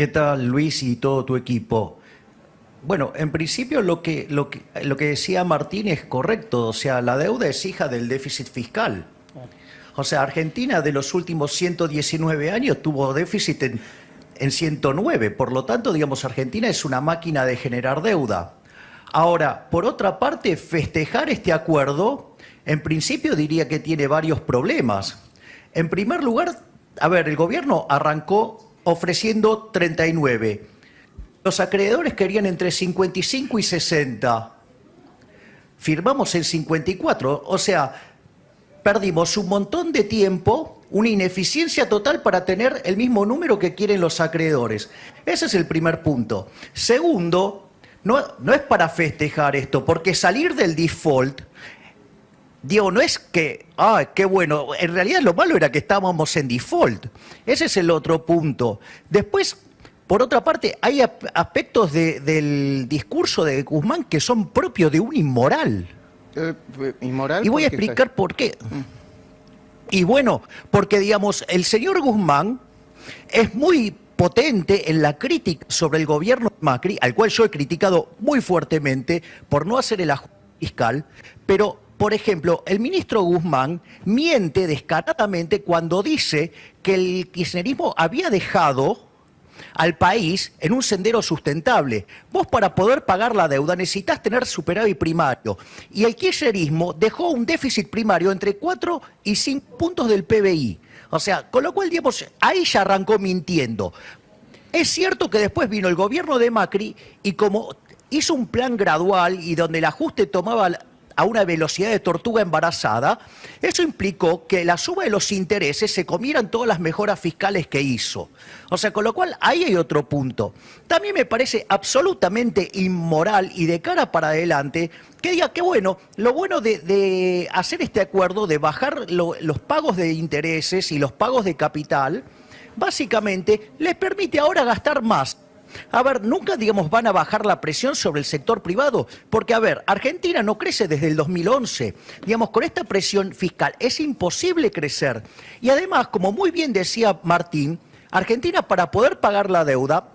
¿Qué tal, Luis y todo tu equipo? Bueno, en principio lo que decía Martín es correcto, o sea, la deuda es hija del déficit fiscal. O sea, Argentina de los últimos 119 años tuvo déficit en 109, por lo tanto, digamos, Argentina es una máquina de generar deuda. Ahora, por otra parte, festejar este acuerdo, en principio diría que tiene varios problemas. En primer lugar, a ver, el gobierno arrancó ofreciendo 39. Los acreedores querían entre 55 y 60. Firmamos en 54. O sea, perdimos un montón de tiempo, una ineficiencia total para tener el mismo número que quieren los acreedores. Ese es el primer punto. Segundo, no es para festejar esto, porque salir del default, digo, no es que, qué bueno, en realidad lo malo era que estábamos en default. Ese es el otro punto. Después, por otra parte, hay aspectos del discurso de Guzmán que son propios de un inmoral. ¿Inmoral? Y voy a ¿Por qué? explicar por qué. Y bueno, porque digamos, el señor Guzmán es muy potente en la crítica sobre el gobierno de Macri, al cual yo he criticado muy fuertemente por no hacer el ajuste fiscal, pero, por ejemplo, el ministro Guzmán miente descaradamente cuando dice que el kirchnerismo había dejado al país en un sendero sustentable. Vos para poder pagar la deuda necesitas tener superávit primario. Y el kirchnerismo dejó un déficit primario entre 4 y 5 puntos del PBI. O sea, con lo cual, digamos, ahí ya arrancó mintiendo. Es cierto que después vino el gobierno de Macri y como hizo un plan gradual y donde el ajuste tomaba a una velocidad de tortuga embarazada, eso implicó que la suma de los intereses se comieran todas las mejoras fiscales que hizo. O sea, con lo cual ahí hay otro punto. También me parece absolutamente inmoral y de cara para adelante que diga que bueno, lo bueno de hacer este acuerdo, de bajar los pagos de intereses y los pagos de capital, básicamente les permite ahora gastar más. A ver, nunca, digamos, van a bajar la presión sobre el sector privado, porque, a ver, Argentina no crece desde el 2011. Digamos, con esta presión fiscal es imposible crecer. Y además, como muy bien decía Martín, Argentina para poder pagar la deuda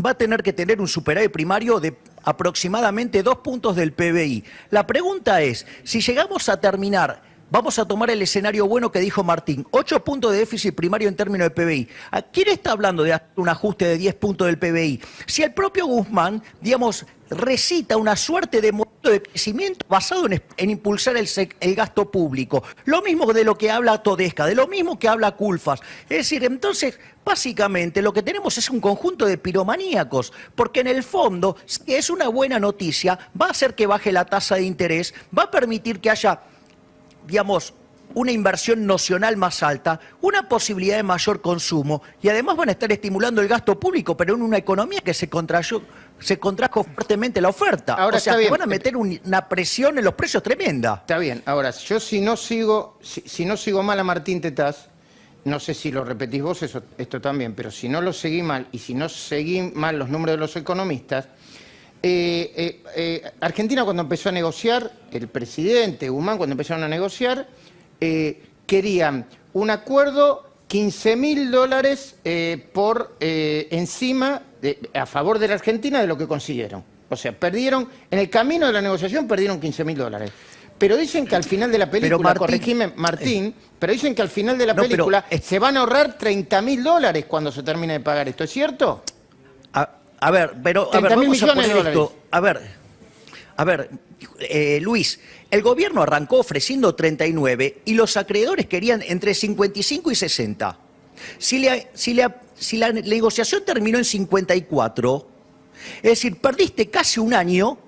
va a tener que tener un superávit primario de aproximadamente 2 puntos del PBI. La pregunta es, si llegamos a terminar... Vamos a tomar el escenario bueno que dijo Martín, 8 puntos de déficit primario en términos de PBI. ¿A quién está hablando de hacer un ajuste de 10 puntos del PBI? Si el propio Guzmán, digamos, recita una suerte de modelo de crecimiento basado en impulsar el gasto público. Lo mismo de lo que habla Todesca, de lo mismo que habla Culfas. Es decir, entonces, básicamente lo que tenemos es un conjunto de piromaníacos, porque en el fondo, si es una buena noticia, va a hacer que baje la tasa de interés, va a permitir que haya, digamos, una inversión nocional más alta, una posibilidad de mayor consumo y además van a estar estimulando el gasto público, pero en una economía que se contrajo fuertemente la oferta. Ahora, o sea, está que bien. una meter una presión en los precios tremenda. Está bien. Ahora, yo si no sigo mal a Martín Tetaz, no sé si lo repetís vos esto también, pero si no lo seguí mal y si no seguí mal los números de los economistas, Argentina cuando empezó a negociar, el presidente Guzmán cuando empezaron a negociar, querían un acuerdo $15.000 por encima, a favor de la Argentina de lo que consiguieron. O sea, perdieron, en el camino de la negociación perdieron $15.000. Pero dicen que al final de la película, corregime Martín, pero dicen que al final de la película se van a ahorrar $30.000 cuando se termine de pagar esto, ¿es cierto? A ver, vamos a poner esto. A ver, Luis, el gobierno arrancó ofreciendo 39 y los acreedores querían entre 55 y 60. Si la negociación terminó en 54, es decir, perdiste casi un año,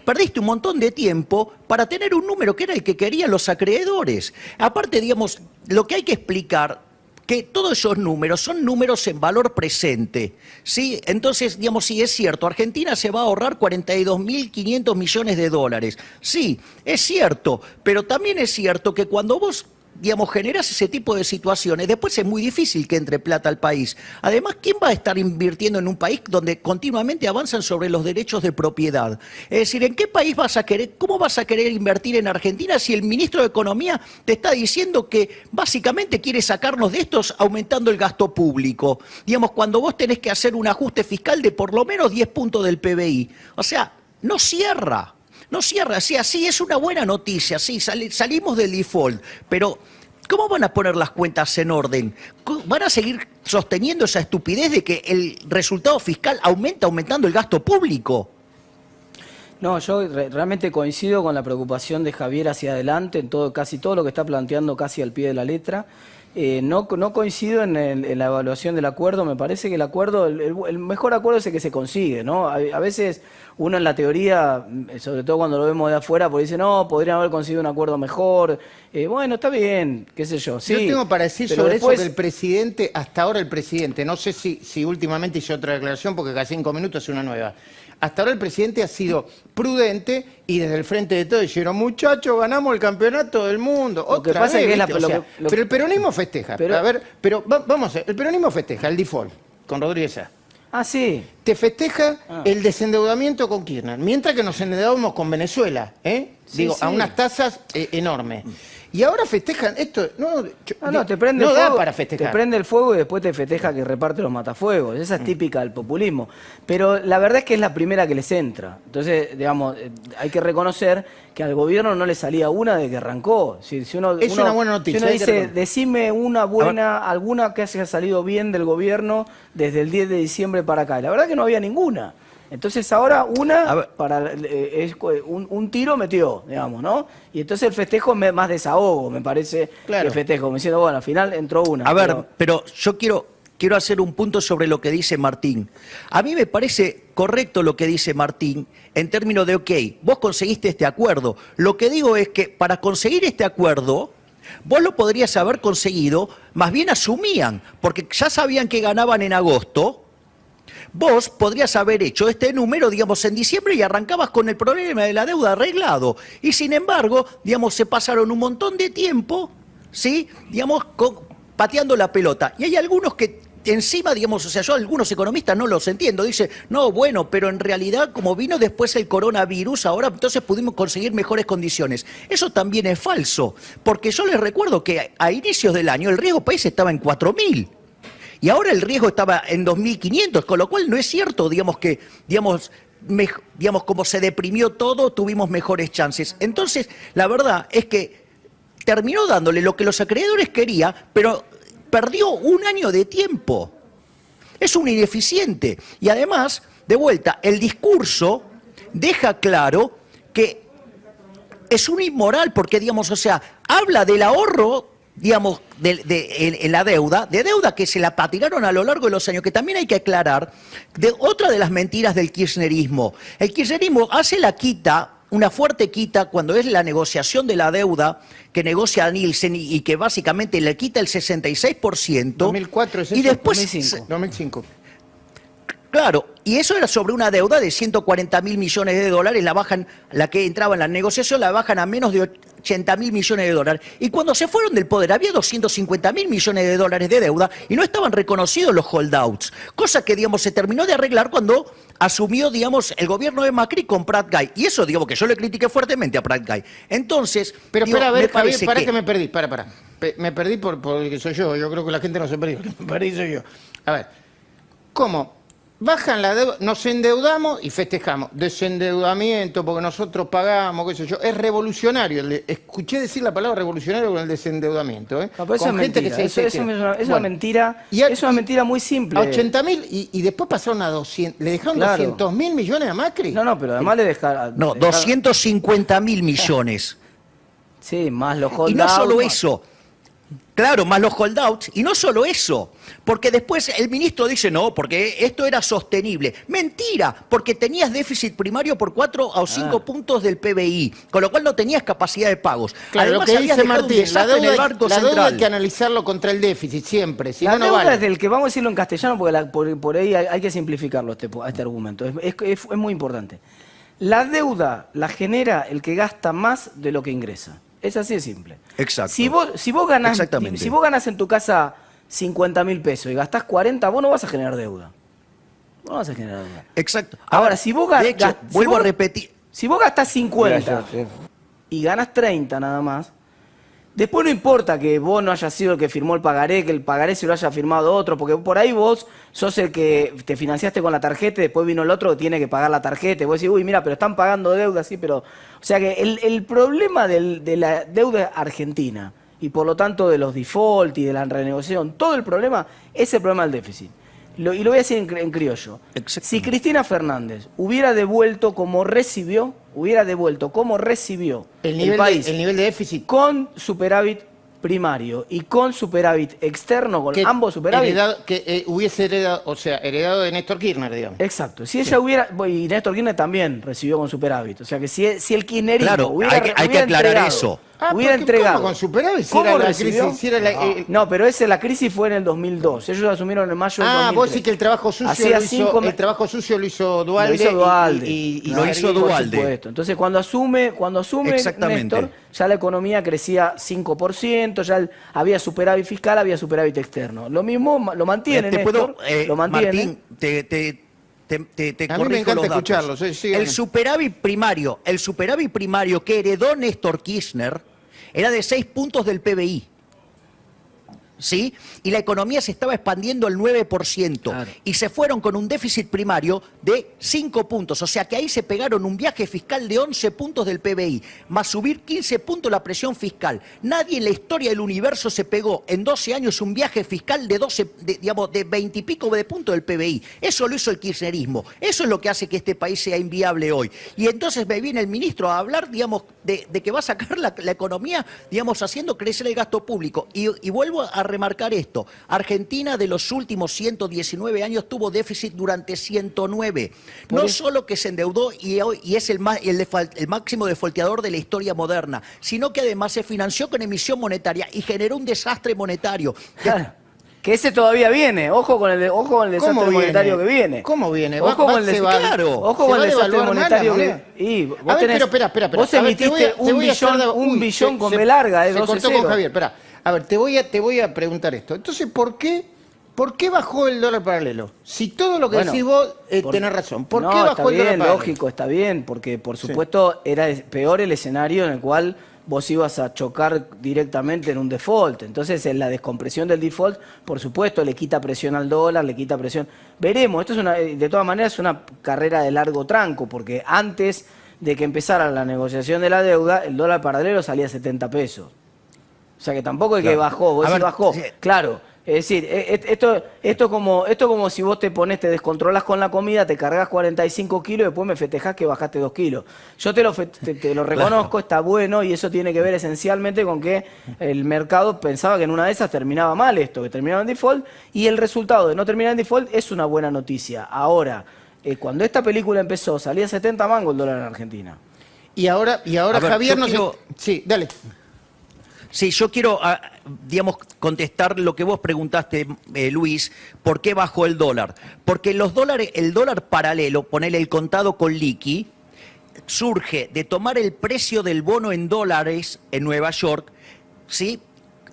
perdiste un montón de tiempo para tener un número que era el que querían los acreedores. Aparte, digamos, lo que hay que explicar que todos esos números son números en valor presente, ¿sí? Entonces, digamos, sí, es cierto, Argentina se va a ahorrar 42.500 millones de dólares. Sí, es cierto, pero también es cierto que cuando vos digamos, generas ese tipo de situaciones, después es muy difícil que entre plata al país. Además, ¿quién va a estar invirtiendo en un país donde continuamente avanzan sobre los derechos de propiedad? Es decir, ¿en qué país vas a querer, cómo vas a querer invertir en Argentina si el ministro de Economía te está diciendo que básicamente quiere sacarnos de estos aumentando el gasto público? Digamos, cuando vos tenés que hacer un ajuste fiscal de por lo menos 10 puntos del PBI. O sea, no cierra. No cierra, sí, así es una buena noticia, sí, salimos del default, pero ¿cómo van a poner las cuentas en orden? ¿Van a seguir sosteniendo esa estupidez de que el resultado fiscal aumentando el gasto público? No, yo realmente coincido con la preocupación de Javier hacia adelante, en casi todo lo que está planteando casi al pie de la letra. No coincido en la evaluación del acuerdo. Me parece que el acuerdo, el mejor acuerdo es el que se consigue, ¿no? A veces uno en la teoría, sobre todo cuando lo vemos de afuera, pues dice, no, podrían haber conseguido un acuerdo mejor. Bueno, está bien, qué sé yo. Sí, yo tengo para decir sobre eso que el presidente, hasta ahora el presidente, no sé si últimamente hizo otra declaración porque cada 5 minutos es una nueva. Hasta ahora el presidente ha sido prudente y desde el frente de todo dijeron, muchachos, ganamos el campeonato del mundo. Lo que pasa es que pero el peronismo festeja. Vamos a ver, el peronismo festeja el default con Rodríguez A. Ah, sí. Te festeja el desendeudamiento con Kirchner, mientras que nos endeudamos con Venezuela, Sí, a unas tasas enormes. Y ahora festejan esto. Te prende el fuego, da para festejar. te prende el fuego y después te festeja que reparte los matafuegos. Esa es típica del populismo. Pero la verdad es que es la primera que les entra. Entonces, digamos, hay que reconocer que al gobierno no le salía una de que arrancó. Si uno, es una buena noticia. Si uno dice, decime una buena, alguna que haya salido bien del gobierno desde el 10 de diciembre para acá. Y la verdad es que no había ninguna. Entonces ahora un tiro metió, digamos, ¿no? Y entonces el festejo es más desahogo, me parece, que el festejo, me diciendo, bueno, al final entró una. A ver, pero yo quiero hacer un punto sobre lo que dice Martín. A mí me parece correcto lo que dice Martín en términos de, ok, vos conseguiste este acuerdo. Lo que digo es que para conseguir este acuerdo, vos lo podrías haber conseguido, más bien asumían, porque ya sabían que ganaban en agosto. Vos podrías haber hecho este número, digamos, en diciembre y arrancabas con el problema de la deuda arreglado. Y sin embargo, digamos, se pasaron un montón de tiempo, ¿sí? Digamos, pateando la pelota. Y hay algunos que encima, digamos, o sea, yo algunos economistas no los entiendo. Dice, no, bueno, pero en realidad como vino después el coronavirus, ahora entonces pudimos conseguir mejores condiciones. Eso también es falso, porque yo les recuerdo que a inicios del año el riesgo país estaba en 4.000. Y ahora el riesgo estaba en 2.500, con lo cual no es cierto, digamos, que, digamos, como se deprimió todo, tuvimos mejores chances. Entonces, la verdad es que terminó dándole lo que los acreedores querían, pero perdió un año de tiempo. Es un ineficiente. Y además, de vuelta, el discurso deja claro que es un inmoral, porque, digamos, o sea, habla del ahorro, digamos, en la deuda que se la patinaron a lo largo de los años, que también hay que aclarar, de otra de las mentiras del kirchnerismo. El kirchnerismo hace la quita, una fuerte quita, cuando es la negociación de la deuda que negocia Nielsen y que básicamente le quita el 66%. 2004 es eso, y después 2005. Claro, y eso era sobre una deuda de 140.000 millones de dólares, la que entraba en la negociación la bajan a menos de 80.000 millones de dólares. Y cuando se fueron del poder había 250.000 millones de dólares de deuda y no estaban reconocidos los holdouts, cosa que, digamos, se terminó de arreglar cuando asumió, digamos, el gobierno de Macri con Prat Guy. Y eso, digamos, que yo le critiqué fuertemente a Prat Guy. Entonces, pero digo, espera, a ver, Javier, Javier, que me perdí, me perdí porque soy yo creo que la gente no se perdió, me perdí soy yo. A ver, ¿cómo? Bajan la deuda, nos endeudamos y festejamos. Desendeudamiento, porque nosotros pagamos, qué sé yo. Es revolucionario. Escuché decir la palabra revolucionario con el desendeudamiento. No, pero eso es mentira. Es una mentira. Es una mentira muy simple. A 80.000 y después pasaron a 200. ¿Le dejaron 200.000 millones a Macri? No, pero además le dejaron... No, 250.000 millones. Sí, más los holdouts. Y no solo eso. Claro, más los holdouts, y no solo eso, porque después el ministro dice, no, porque esto era sostenible. Mentira, porque tenías déficit primario por 4 o 5 puntos del PBI, con lo cual no tenías capacidad de pagos. Claro, además, lo que dice Martín, la deuda hay que analizarlo contra el déficit siempre, si la no, deuda vale. es del que, vamos a decirlo en castellano, porque por ahí hay que simplificarlo a este argumento, es muy importante. La deuda la genera el que gasta más de lo que ingresa. Es así de simple. Exacto. Si vos ganás, Exactamente. si vos ganás en tu casa 50.000 pesos y gastás 40, vos no vas a generar deuda. No vas a generar deuda. Exacto. Ahora, si vos de hecho, vuelvo a repetir. Si vos gastás 50 Gracias. y ganás 30 nada más, después no importa que vos no hayas sido el que firmó el pagaré, que el pagaré se lo haya firmado otro, porque por ahí vos sos el que te financiaste con la tarjeta y después vino el otro que tiene que pagar la tarjeta. Y vos decís, uy, mira, pero están pagando deuda, sí, pero... O sea que el problema de la deuda argentina y por lo tanto de los default y de la renegociación, todo el problema es el problema del déficit. Y lo voy a decir en criollo. Si Cristina Fernández hubiera devuelto como recibió el país el nivel de déficit con superávit primario y con superávit externo, con ambos superávit. hubiese heredado de Néstor Kirchner, digamos. Exacto. Si ella hubiera, y Néstor Kirchner también recibió con superávit. O sea que si el kirchnerismo Claro, hubiera, hay que aclarar entregado, eso. hubiera entregado. ¿Cómo con superávit? Si ¿Cómo era la recibió? crisis, si era la- No, pero la crisis fue en el 2002. Ellos asumieron en mayo del 2003. vos decís que el trabajo sucio Hacía lo hizo, 5 el trabajo sucio lo hizo Dualde. Lo hizo Dualde. Y Lo hizo Sergio- Por Dualde. supuesto. Entonces, cuando asume Exactamente. Néstor, ya la economía crecía 5%, ya había superávit fiscal, había superávit externo. Lo mismo lo mantiene Te Néstor, puedo, lo mantiene. Martín, te A mí me corrijo encanta los datos. escucharlo, sí, El superávit primario que heredó Néstor Kirchner era de 6 puntos del PBI. ¿Sí? Y la economía se estaba expandiendo al 9%. Claro. Y se fueron con un déficit primario de 5 puntos. O sea que ahí se pegaron un viaje fiscal de 11 puntos del PBI, más subir 15 puntos la presión fiscal. Nadie en la historia del universo se pegó en 12 años un viaje fiscal de 20 y pico de puntos del PBI. Eso lo hizo el kirchnerismo. Eso es lo que hace que este país sea inviable hoy. Y entonces me viene el ministro a hablar, digamos, de que va a sacar la economía, digamos, haciendo crecer el gasto público. Y vuelvo a remarcar esto. Argentina de los últimos 119 años tuvo déficit durante 109. No solo que se endeudó y es el máximo defolteador de la historia moderna, sino que además se financió con emisión monetaria y generó un desastre monetario. Claro. Que ese todavía viene. Ojo con el desastre ¿Cómo monetario viene? que viene. ¿Cómo viene? Ojo con el claro. Ojo con el desastre devaluar más la monetario que... moneda. Y vos A ver, tenés, pero espera. Vos A ver, emitiste un billón con B larga, se 12 cortó con Javier. Espera. A ver, te voy a preguntar esto. Entonces, ¿por qué bajó el dólar paralelo? Si todo lo que Bueno, decís vos tenés razón. ¿Por qué bajó el dólar bien, paralelo? lógico, está bien, porque por supuesto era peor el escenario en el cual vos ibas a chocar directamente en un default. Entonces, en la descompresión del default, por supuesto, le quita presión al dólar, le quita presión. Veremos, esto es de todas maneras es una carrera de largo tranco, porque antes de que empezara la negociación de la deuda, el dólar paralelo salía a 70 pesos. O sea que tampoco es que bajó, vos A decís ver, bajó. sí. Claro, es decir, esto como si vos te descontrolás con la comida, te cargas 45 kilos y después me festejás que bajaste 2 kilos. Yo te lo reconozco, está bueno y eso tiene que ver esencialmente con que el mercado pensaba que en una de esas terminaba mal esto, que terminaba en default, y el resultado de no terminar en default es una buena noticia. Ahora, cuando esta película empezó, salía 70 mangos el dólar en Argentina. Y ahora A ver, Javier yo nos... quiero- Sí, dale. Sí, yo quiero, digamos, contestar lo que vos preguntaste, Luis, ¿por qué bajó el dólar? Porque el dólar paralelo, ponele el contado con liqui, surge de tomar el precio del bono en dólares en Nueva York, ¿sí?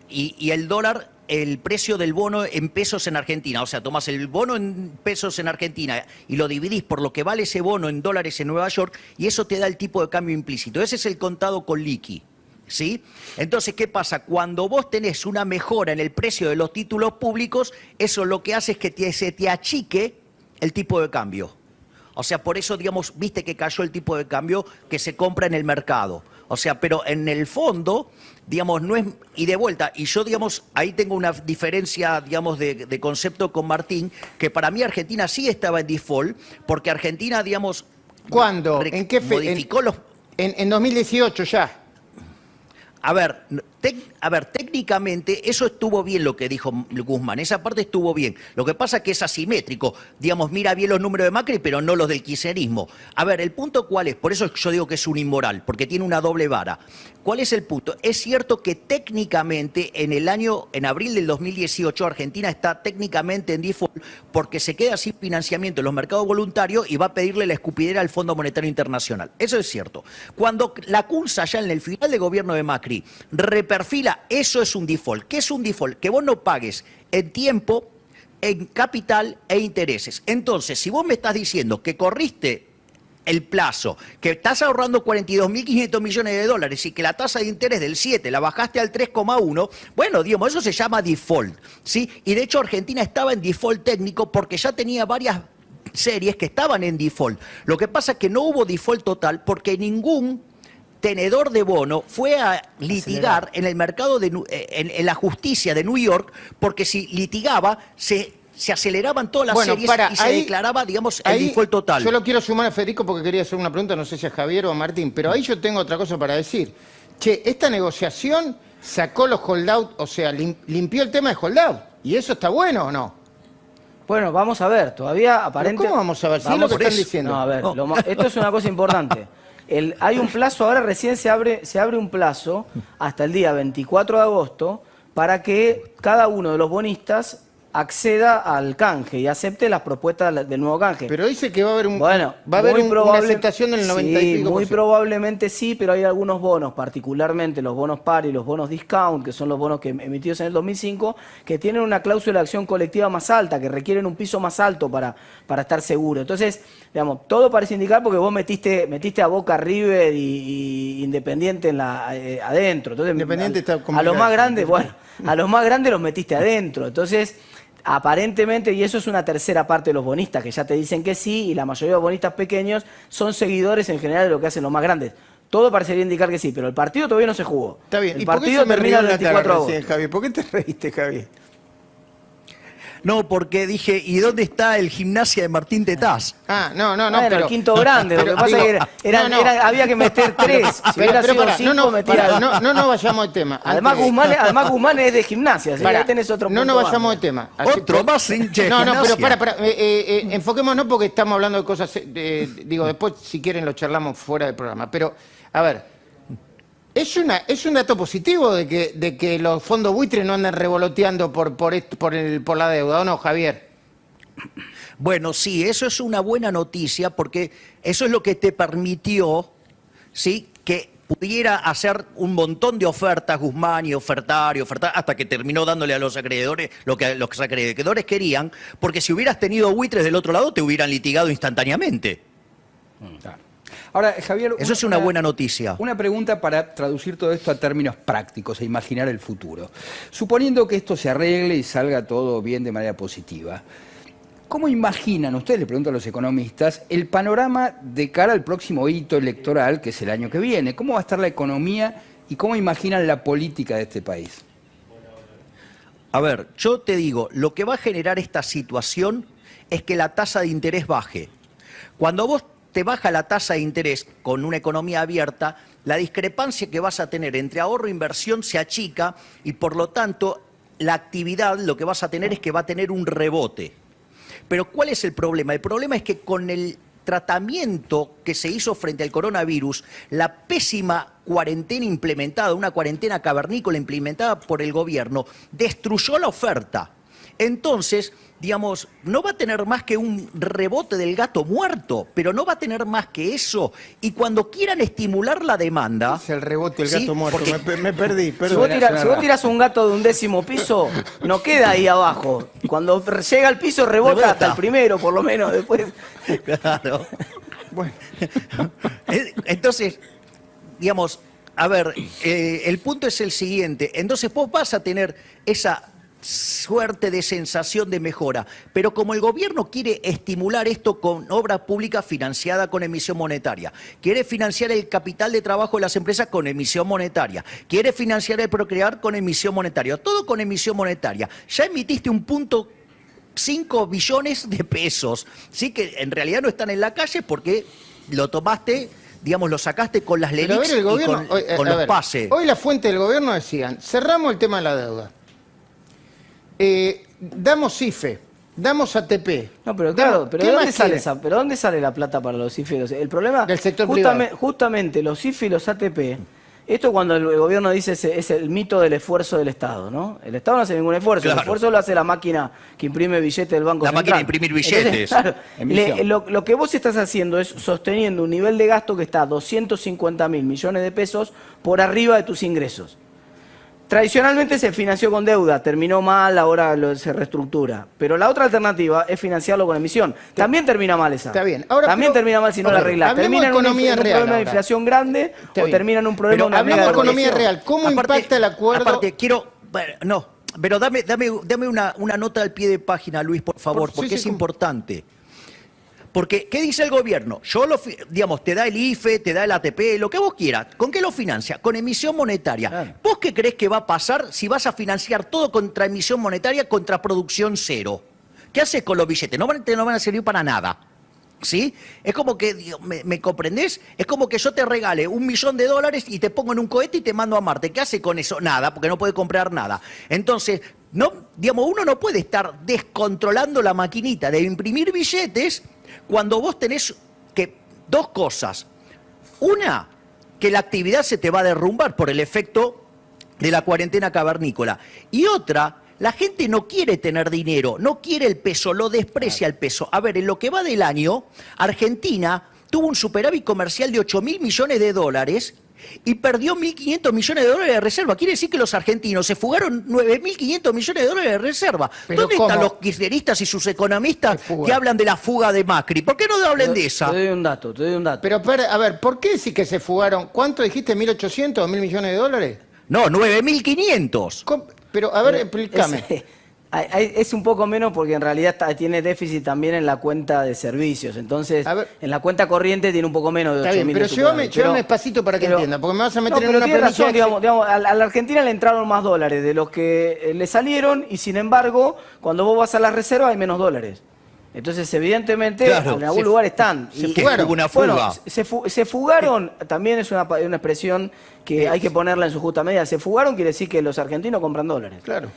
Y el dólar, el precio del bono en pesos en Argentina. O sea, tomás el bono en pesos en Argentina y lo dividís por lo que vale ese bono en dólares en Nueva York y eso te da el tipo de cambio implícito. Ese es el contado con liqui. ¿Sí? Entonces, ¿qué pasa? Cuando vos tenés una mejora en el precio de los títulos públicos, eso lo que hace es que se te achique el tipo de cambio. O sea, por eso, digamos, viste que cayó el tipo de cambio que se compra en el mercado. O sea, pero en el fondo, digamos, no es... Y de vuelta, y yo, digamos, ahí tengo una diferencia, digamos, de concepto con Martín, que para mí Argentina sí estaba en default, porque Argentina, digamos... ¿Cuándo? ¿En qué fecha? Modificó los... En 2018 ya. A ver, A ver, técnicamente eso estuvo bien lo que dijo Guzmán, esa parte estuvo bien. Lo que pasa es que es asimétrico, digamos, mira bien los números de Macri, pero no los del kirchnerismo. A ver, el punto cuál es, por eso yo digo que es un inmoral, porque tiene una doble vara. ¿Cuál es el punto? Es cierto que técnicamente en abril del 2018, Argentina está técnicamente en default porque se queda sin financiamiento en los mercados voluntarios y va a pedirle la escupidera al Fondo Monetario Internacional. Eso es cierto. Cuando la CUNSA ya en el final del gobierno de Macri reperfila, eso es un default. ¿Qué es un default? Que vos no pagues en tiempo, en capital e intereses. Entonces, si vos me estás diciendo que corriste el plazo, que estás ahorrando 42.500 millones de dólares y que la tasa de interés del 7 la bajaste al 3,1, bueno, digamos, eso se llama default, ¿sí? Y de hecho Argentina estaba en default técnico porque ya tenía varias series que estaban en default. Lo que pasa es que no hubo default total porque ningún tenedor de bono fue a litigar en el mercado, en la justicia de New York, porque si litigaba, se aceleraban todas las series y se declaraba, digamos, el default total. Yo lo quiero sumar a Federico porque quería hacer una pregunta, no sé si a Javier o a Martín, pero ahí yo tengo otra cosa para decir. Che, esta negociación sacó los holdout, o sea, limpió el tema de holdout. ¿Y eso está bueno o no? Bueno, vamos a ver, todavía aparentemente... ¿Cómo vamos a ver? Si es lo que están diciendo. No, a ver, esto es una cosa importante. Hay un plazo, ahora recién se abre un plazo hasta el día 24 de agosto para que cada uno de los bonistas acceda al canje y acepte las propuestas del nuevo canje. Pero dice que va a haber, una aceptación del 90 y pico. Muy probablemente sí, pero hay algunos bonos, particularmente los bonos par y los bonos discount, que son los bonos que emitidos en el 2005, que tienen una cláusula de acción colectiva más alta, que requieren un piso más alto para estar seguro. Entonces, digamos, todo parece indicar porque vos metiste a Boca, River y Independiente adentro. Entonces, Independiente está a los más grandes, bueno, a los más grandes los metiste adentro. Entonces, aparentemente, y eso es una tercera parte de los bonistas, que ya te dicen que sí, y la mayoría de los bonistas pequeños son seguidores en general de lo que hacen los más grandes. Todo parecería indicar que sí, pero el partido todavía no se jugó. Está bien. El partido termina el 24 de agosto. Javier? ¿Por qué te reíste, Javier? No, porque dije, ¿y dónde está el Gimnasia de Martín Tetaz? No, bueno, pero... el quinto grande, lo que pasa es que había que meter 3. Si hubiera sido 5, metía... No vayamos de tema. Además Guzmán es de Gimnasia, así que ahí tenés otro punto. No vayamos de tema. Otro más hincha de Gimnasia. No, pero enfoquémonos porque estamos hablando de cosas... digo, después si quieren lo charlamos fuera del programa. Pero, a ver... ¿Es un dato positivo de que los fondos buitres no andan revoloteando por la deuda, o no, Javier? Bueno, sí, eso es una buena noticia porque eso es lo que te permitió, ¿sí?, que pudiera hacer un montón de ofertas Guzmán y ofertar, hasta que terminó dándole a los acreedores lo que los acreedores querían, porque si hubieras tenido buitres del otro lado te hubieran litigado instantáneamente. Claro. Ahora, Javier... Eso es una buena noticia. Una pregunta para traducir todo esto a términos prácticos e imaginar el futuro. Suponiendo que esto se arregle y salga todo bien de manera positiva, ¿cómo imaginan, ustedes le pregunto a los economistas, el panorama de cara al próximo hito electoral, que es el año que viene? ¿Cómo va a estar la economía y cómo imaginan la política de este país? A ver, yo te digo, lo que va a generar esta situación es que la tasa de interés baje. Cuando vos te baja la tasa de interés con una economía abierta, la discrepancia que vas a tener entre ahorro e inversión se achica y por lo tanto la actividad lo que vas a tener es que va a tener un rebote. Pero ¿cuál es el problema? El problema es que con el tratamiento que se hizo frente al coronavirus, la pésima cuarentena implementada, una cuarentena cavernícola implementada por el gobierno, destruyó la oferta. Entonces, digamos, no va a tener más que un rebote del gato muerto, pero no va a tener más que eso. Y cuando quieran estimular la demanda... Es el rebote del gato muerto, porque... me perdí. Si vos tirás un gato de un 10º piso, no queda ahí abajo. Cuando llega al piso rebota hasta el primero, por lo menos, después... Claro. Bueno. Entonces, digamos, a ver, el punto es el siguiente. Entonces vos vas a tener esa suerte de sensación de mejora, pero como el gobierno quiere estimular esto con obra pública financiada con emisión monetaria, quiere financiar el capital de trabajo de las empresas con emisión monetaria, quiere financiar el procrear con emisión monetaria, todo con emisión monetaria, ya emitiste 1.5 billones de pesos, ¿sí?, que en realidad no están en la calle porque lo tomaste digamos, lo sacaste con las Pero a ver, LELIQs el gobierno, y con a los ver, pases. hoy la fuente del gobierno decían, cerramos el tema de la deuda. Damos IFE, damos ATP. No, pero claro, pero ¿qué ¿de dónde más sale quieren? ¿pero dónde sale la plata para los IFE? El problema Del sector privado. justamente los IFE y los ATP, esto cuando el gobierno dice es el mito del esfuerzo del Estado, ¿no? El Estado no hace ningún esfuerzo, Claro. el esfuerzo lo hace la máquina que imprime billetes del Banco La Central. máquina de imprimir billetes. Claro, Emisión. lo que vos estás haciendo es sosteniendo un nivel de gasto que está 250.000 millones de pesos por arriba de tus ingresos. Tradicionalmente se financió con deuda, terminó mal, ahora se reestructura. Pero la otra alternativa es financiarlo con emisión. También termina mal esa. Está bien. Ahora, También pero- termina mal si no ok, la arreglás. hablemos Termina de en un economía real problema de ahora. inflación grande Está o bien. termina en un problema Pero de una hablemos mega de economía devaluación. real. ¿Cómo impacta el acuerdo? Aparte, quiero... bueno, no, pero dame una nota al pie de página, Luis, por favor, Sí, porque sí, es ¿cómo? importante. Porque, ¿qué dice el gobierno? Digamos, te da el IFE, te da el ATP, lo que vos quieras. ¿Con qué lo financia? Con emisión monetaria. Claro. ¿Vos qué creés que va a pasar si vas a financiar todo contra emisión monetaria, contra producción cero? ¿Qué haces con los billetes? No van a servir para nada. ¿Sí? Es como que, ¿me comprendés? Es como que yo te regale $1 millón y te pongo en un cohete y te mando a Marte. ¿Qué hace con eso? Nada, porque no puede comprar nada. Entonces, uno no puede estar descontrolando la maquinita de imprimir billetes cuando vos tenés dos cosas. Una, que la actividad se te va a derrumbar por el efecto de la cuarentena cavernícola. Y otra, la gente no quiere tener dinero, no quiere el peso, lo desprecia el peso. A ver, en lo que va del año, Argentina tuvo un superávit comercial de $8.000 millones y perdió $1.500 millones de reserva. Quiere decir que los argentinos se fugaron $9.500 millones de reserva. Pero ¿Dónde ¿cómo? están los kirchneristas y sus economistas Se fugan. que hablan de la fuga de Macri? ¿Por qué no hablan de esa? Te doy un dato. Pero, a ver, ¿por qué sí que se fugaron? ¿Cuánto dijiste? ¿1.800 o 1.000 millones de dólares? No, 9.500. Pero, a ver, explícame. Es un poco menos porque en realidad tiene déficit también en la cuenta de servicios. Entonces, A ver. en la cuenta corriente tiene un poco menos de 8.000. Está bien, pero de superávit. llévame despacito para que entienda, porque me vas a meter en una tiene premisa razón, digamos, a la Argentina le entraron más dólares de los que le salieron y sin embargo, cuando vos vas a la reserva hay menos dólares. Entonces, evidentemente, Claro, en algún lugar están. que hubo una fuga. Bueno, se fugaron, también es una expresión que hay que ponerla en su justa medida. Se fugaron quiere decir que los argentinos compran dólares. Claro.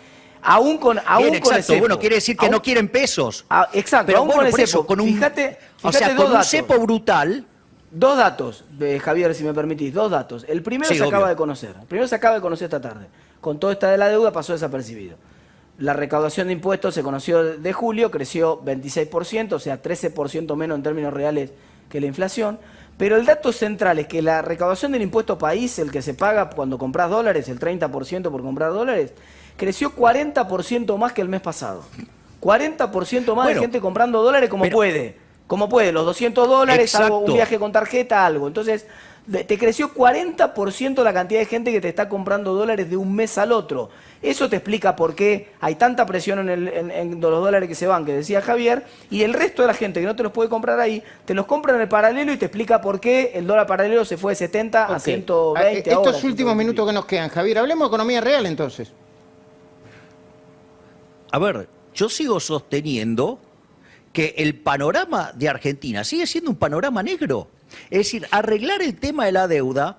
Aún con Bien, con el exacto. cepo. Bueno, quiere decir que Aún- no quieren pesos. Exacto, Pero aún bueno, con el por eso, cepo. con un, Fíjate o sea, dos con un datos. cepo brutal. Dos datos, Javier, si me permitís, dos datos. El primero Sí, se acaba obvio. de conocer. El primero se acaba de conocer esta tarde. Con todo esta de la deuda pasó desapercibido. La recaudación de impuestos se conoció de julio, creció 26%, o sea, 13% menos en términos reales que la inflación. Pero el dato central es que la recaudación del impuesto país, el que se paga cuando compras dólares, el 30% por comprar dólares, creció 40% más que el mes pasado. 40% más de Bueno, gente comprando dólares como pero- puede. Como puede, los $200, hago un Exacto. viaje con tarjeta, algo. Entonces, te creció 40% la cantidad de gente que te está comprando dólares de un mes al otro. Eso te explica por qué hay tanta presión en los dólares que se van, que decía Javier, y el resto de la gente que no te los puede comprar ahí, te los compra en el paralelo y te explica por qué el dólar paralelo se fue de 70 a Ok. 120 Estos ahora, últimos 120. minutos que nos quedan, Javier, hablemos de economía real entonces. A ver, yo sigo sosteniendo que el panorama de Argentina sigue siendo un panorama negro. Es decir, arreglar el tema de la deuda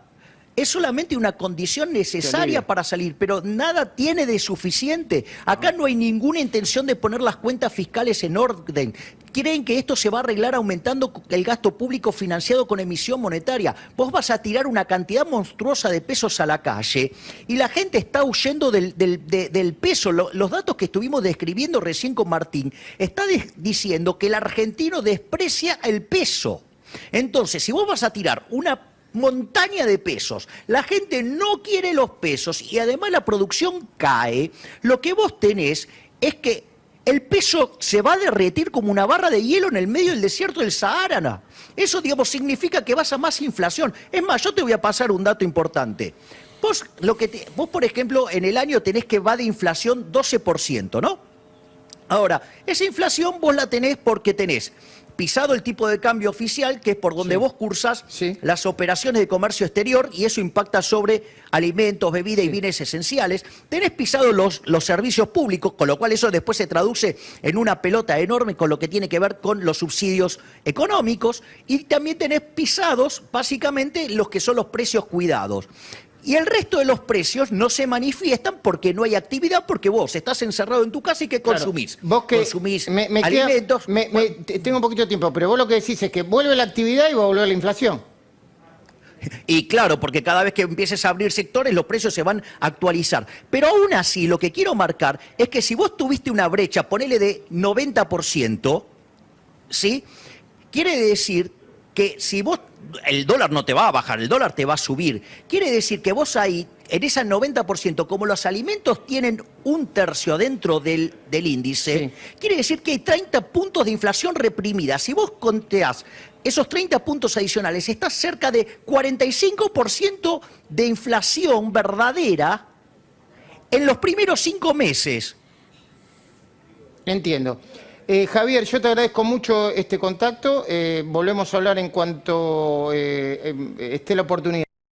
es solamente una condición necesaria para salir, pero nada tiene de suficiente. Acá no hay ninguna intención de poner las cuentas fiscales en orden. Creen que esto se va a arreglar aumentando el gasto público financiado con emisión monetaria. Vos vas a tirar una cantidad monstruosa de pesos a la calle y la gente está huyendo del peso. Los datos que estuvimos describiendo recién con Martín está diciendo que el argentino desprecia el peso. Entonces, si vos vas a tirar una montaña de pesos, la gente no quiere los pesos y además la producción cae, lo que vos tenés es que el peso se va a derretir como una barra de hielo en el medio del desierto del Sahara. Eso, digamos, significa que vas a más inflación. Es más, yo te voy a pasar un dato importante. Vos, por ejemplo, en el año tenés que va de inflación 12%, ¿no? Ahora, esa inflación vos la tenés porque tenés pisado el tipo de cambio oficial, que es por donde Sí. vos cursás Sí. las operaciones de comercio exterior, y eso impacta sobre alimentos, bebidas y Sí. bienes esenciales. Tenés pisado los servicios públicos, con lo cual eso después se traduce en una pelota enorme con lo que tiene que ver con los subsidios económicos, y también tenés pisados básicamente los que son los precios cuidados. Y el resto de los precios no se manifiestan porque no hay actividad, porque vos estás encerrado en tu casa y ¿qué Claro, consumís? vos que Consumís me queda- alimentos. tengo un poquito de tiempo, pero vos lo que decís es que vuelve la actividad y va a volver la inflación. Y claro, porque cada vez que empieces a abrir sectores, los precios se van a actualizar. Pero aún así, lo que quiero marcar es que si vos tuviste una brecha, ponele de 90%, ¿sí? Quiere decir que si vos, el dólar no te va a bajar, el dólar te va a subir. Quiere decir que vos ahí, en ese 90%, como los alimentos tienen un tercio dentro del índice, Sí. quiere decir que hay 30 puntos de inflación reprimida. Si vos conteás esos 30 puntos adicionales, estás cerca de 45% de inflación verdadera en los primeros 5 meses. Entiendo. Javier, yo te agradezco mucho este contacto. Volvemos a hablar en cuanto esté la oportunidad.